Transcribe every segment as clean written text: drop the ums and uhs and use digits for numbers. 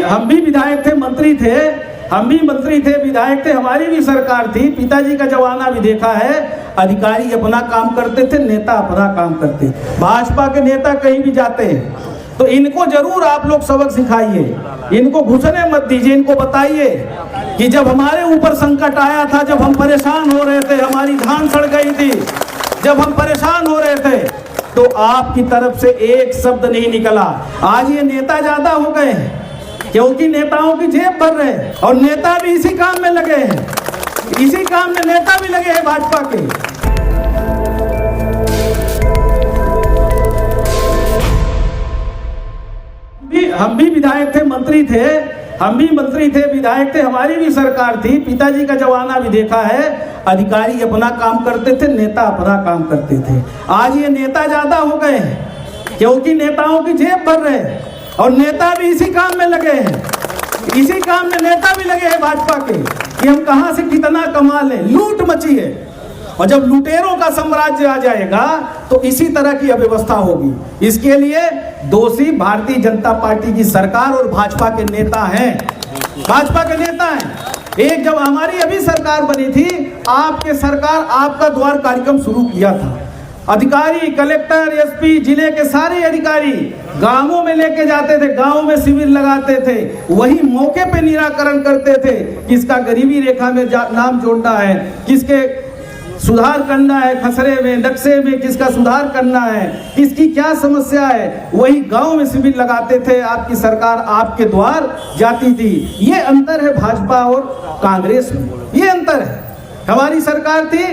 हम भी विधायक थे, मंत्री थे, हम भी मंत्री थे, विधायक थे, हमारी भी सरकार थी, पिताजी का जमाना भी देखा है। अधिकारी अपना काम करते थे, नेता अपना काम करते थे। भाजपा के नेता कहीं भी जाते हैं तो इनको जरूर आप लोग सबक सिखाइए, इनको घुसने मत दीजिए, इनको बताइए कि जब हमारे ऊपर संकट आया था, जब हम परेशान हो रहे थे, हमारी धान सड़ गई थी, जब हम परेशान हो रहे थे तो आपकी तरफ से एक शब्द नहीं निकला। आज ये नेता ज्यादा हो गए हैं क्योंकि नेताओं की जेब भर रहे हैं और नेता भी इसी काम में लगे हैं, इसी काम में नेता भी लगे हैं भाजपा के। हम भी विधायक थे, मंत्री थे, हम भी मंत्री थे, विधायक थे, हमारी भी सरकार थी, पिताजी का जमाना भी देखा है। अधिकारी अपना काम करते थे, नेता अपना काम करते थे। आज ये नेता ज्यादा हो गए हैं क्योंकि नेताओं की जेब भर रहे हैं और नेता भी इसी काम में लगे हैं, इसी काम में नेता भी लगे हैं भाजपा के कि हम कहां से कितना कमा लें। लूट मची है और जब लुटेरों का साम्राज्य आ जाएगा तो इसी तरह की अव्यवस्था होगी। इसके लिए दोषी भारतीय जनता पार्टी की सरकार और भाजपा के नेता हैं, भाजपा के नेता हैं। एक जब हमारी अभी सरकार बनी थी, आपके सरकार आपका द्वार कार्यक्रम शुरू किया था। अधिकारी, कलेक्टर, एसपी, जिले के सारे अधिकारी गांवों में लेके जाते थे, गांवों में शिविर लगाते थे, वही मौके पे निराकरण करते थे। किसका गरीबी रेखा में नाम जोड़ना है, किसके सुधार करना है, खसरे में, नक्शे में किसका सुधार करना है, किसकी क्या समस्या है, वही गांव में शिविर लगाते थे। आपकी सरकार आपके द्वार जाती थी। ये अंतर है भाजपा और कांग्रेस में, ये अंतर है। हमारी सरकार थी,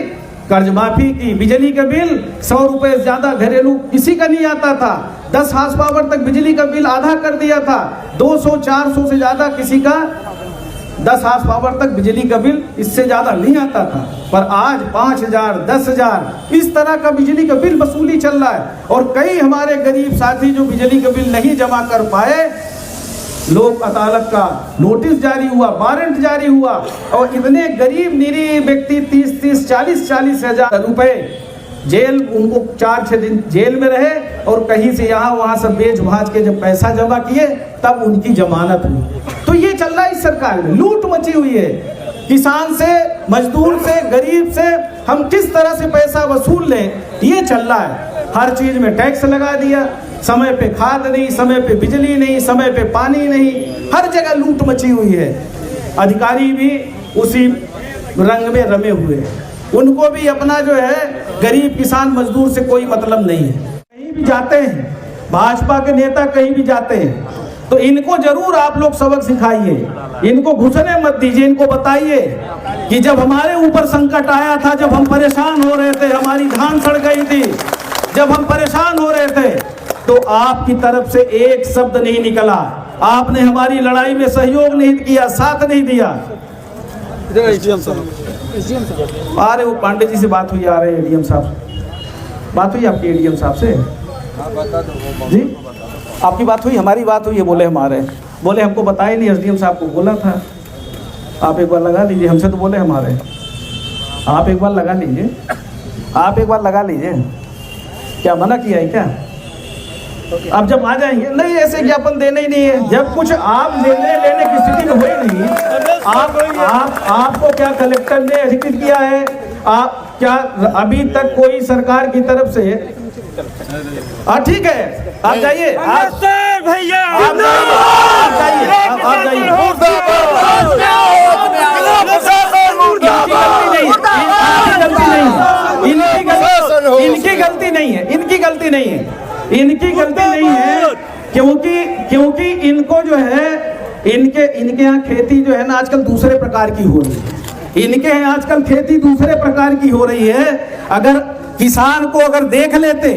कर्ज माफी की, बिजली का बिल 100 रुपए ज्यादा घरेलू किसी का नहीं आता था। 10 हार्स पावर तक बिजली का बिल आधा कर दिया था। 200-400 से ज्यादा किसी का 10 हार्स पावर तक बिजली का बिल इससे ज्यादा नहीं आता था। पर आज 5,000, 10,000 इस तरह का बिजली का बिल वसूली चल रहा है। और कई हमारे गरीब साथी जो बिजली का बिल नहीं जमा कर पाए, लोक अदालत का नोटिस जारी हुआ, वारंट जारी हुआ और इतने गरीब निरीह व्यक्ति 30-30, 40-40 हजार रुपए जेल, उनको 4-6 दिन जेल में रहे और कहीं से यहाँ वहाँ सब बेच भाज के जब पैसा जमा किए तब उनकी जमानत हुई। तो ये चल रहा है इस सरकार में, लूट मची हुई है। किसान से, मजदूर से, गरीब से हम किस तरह से पैसा वसूल लें, ये चल रहा है। हर चीज में टैक्स लगा दिया, समय पे खाद नहीं, समय पे बिजली नहीं, समय पे पानी नहीं, हर जगह लूट मची हुई है। अधिकारी भी उसी रंग में रमे हुए हैं, उनको भी अपना जो है गरीब किसान मजदूर से कोई मतलब नहीं है। कहीं भी जाते हैं, भाजपा के नेता कहीं भी जाते हैं तो इनको जरूर आप लोग सबक सिखाइए, इनको घुसने मत दीजिए, इनको बताइए कि जब हमारे ऊपर संकट आया था, जब हम परेशान हो रहे थे, हमारी धान सड़ गई थी, जब हम परेशान हो रहे थे तो आपकी तरफ से एक शब्द नहीं निकला। आपने हमारी लड़ाई में सहयोग नहीं किया, साथ नहीं दिया। अरे वो पांडे जी से बात हुई, आ रहे एडीएम साहब, बात हुई आपकी एडीएम साहब से जी? आपकी बात हुई, हमारी बात हुई है? बोले हमारे, बोले हमको बताया नहीं, एसडीएम साहब को बोला था। आप एक बार लगा लीजिए, हमसे तो बोले हमारे, आप एक बार लगा लीजिए, आप एक बार लगा लीजिए। क्या मना किया है क्या? अब जब आ जाएंगे, नहीं ऐसे ज्ञापन देने ही नहीं है। जब कुछ आप लेने की स्थिति में हुई नहीं, आपको क्या कलेक्टर ने अधिकृत किया है? आप क्या अभी तक कोई सरकार की तरफ से? ठीक है, आप जाइए, भैया आप जाइए। इनकी गलती नहीं है, इनकी गलती नहीं है, इनकी गलती नहीं है, क्योंकि इनको जो है, इनके यहाँ खेती जो है ना आजकल दूसरे प्रकार की हो रही है। इनके यहाँ आजकल खेती दूसरे प्रकार की हो रही है। अगर किसान को अगर देख लेते,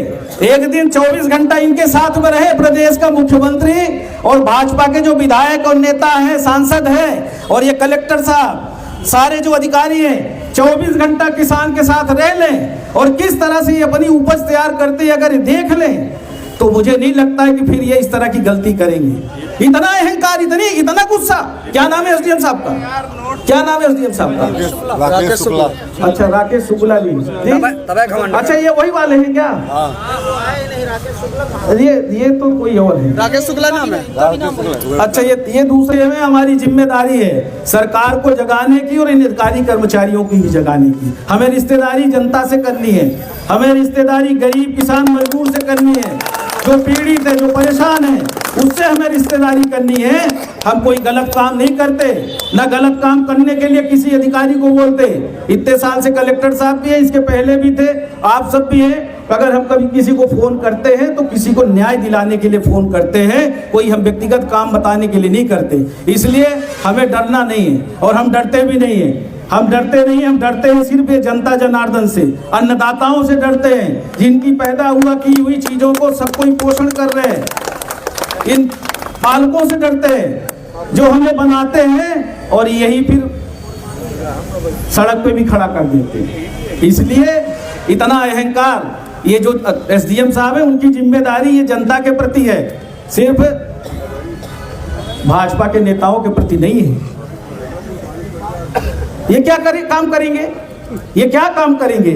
एक दिन 24 घंटा इनके साथ में रहे प्रदेश का मुख्यमंत्री और भाजपा के जो विधायक और नेता हैं, सांसद हैं और ये कलेक्टर साहब, सारे जो अधिकारी हैं, 24 घंटा किसान के साथ रह लें और किस तरह से ये अपनी उपज तैयार करते हैं, अगर देख लें तो मुझे नहीं लगता है कि फिर ये इस तरह की गलती करेंगे। इतना अहंकार, इतना गुस्सा। क्या नाम है एसडीएम साहब का? क्या नाम है एसडीएम साहब का? राकेश शुक्ला। अच्छा, राकेश शुक्ला जी। अच्छा, ये वही वाले हैं क्या? ये तो कोई और है। राकेश शुक्ला नाम है। अच्छा, ये दूसरे में हमारी जिम्मेदारी है सरकार को जगाने की और इन अधिकारी कर्मचारियों की भी जगाने की। हमें रिश्तेदारी जनता से करनी है, हमें रिश्तेदारी गरीब किसान मजदूर से करनी है, जो पीड़ित है, जो परेशान है, उससे हमें रिश्तेदारी करनी है। हम कोई गलत काम नहीं करते, ना गलत काम करने के लिए किसी अधिकारी को बोलते। इतने साल से कलेक्टर साहब भी है, इसके पहले भी थे, आप सब भी हैं। अगर हम कभी किसी को फोन करते हैं तो किसी को न्याय दिलाने के लिए फोन करते हैं, कोई हम व्यक्तिगत काम बताने के लिए नहीं करते। इसलिए हमें डरना नहीं है और हम डरते भी नहीं है। हम डरते नहीं, हम डरते हैं सिर्फ ये जनता जनार्दन से, अन्नदाताओं से डरते हैं, जिनकी पैदा हुआ की हुई चीजों को सब कोई पोषण कर रहे हैं। इन पालकों से डरते हैं जो हमें बनाते हैं और यही फिर सड़क पे भी खड़ा कर देते हैं। इसलिए इतना अहंकार, ये जो एसडीएम साहब है उनकी जिम्मेदारी ये जनता के प्रति है, सिर्फ भाजपा के नेताओं के प्रति नहीं है। ये क्या काम करेंगे? ये क्या काम करेंगे?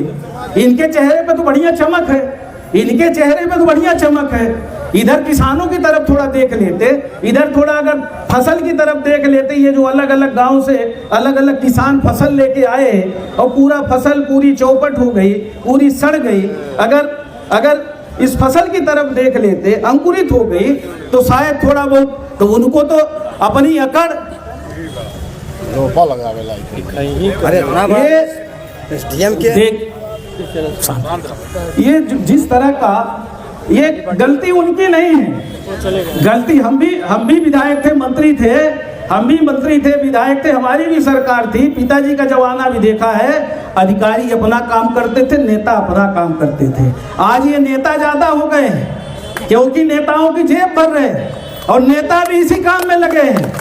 इनके चेहरे पे तो बढ़िया चमक है, इनके चेहरे पे तो बढ़िया चमक है। इधर किसानों की तरफ थोड़ा देख लेते, इधर थोड़ा अगर फसल की तरफ देख लेते। ये जो अलग अलग गांव से अलग अलग किसान फसल लेके आए और पूरा फसल पूरी चौपट हो गई, पूरी सड़ गई। अगर इस फसल की तरफ देख लेते, अंकुरित हो गई, तो शायद थोड़ा बहुत तो उनको तो अपनी अकड़ ये जिस तरह का, ये गलती उनकी नहीं है, गलती हम भी विधायक थे, मंत्री थे, हम भी मंत्री थे, विधायक थे, हमारी भी सरकार थी। पिताजी का जमाना भी देखा है। अधिकारी अपना काम करते थे, नेता अपना काम करते थे। आज ये नेता ज्यादा हो गए हैं क्योंकि नेताओं की जेब भर रहे हैं और नेता भी इसी काम में लगे हैं।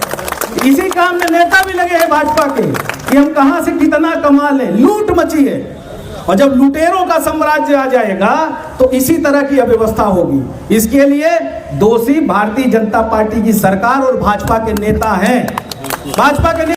इसी काम में नेता भी लगे हैं भाजपा के कि हम कहां से कितना कमा लें। लूट मची है और जब लुटेरों का साम्राज्य आ जाएगा तो इसी तरह की अव्यवस्था होगी। इसके लिए दोषी भारतीय जनता पार्टी की सरकार और भाजपा के नेता हैं। भाजपा के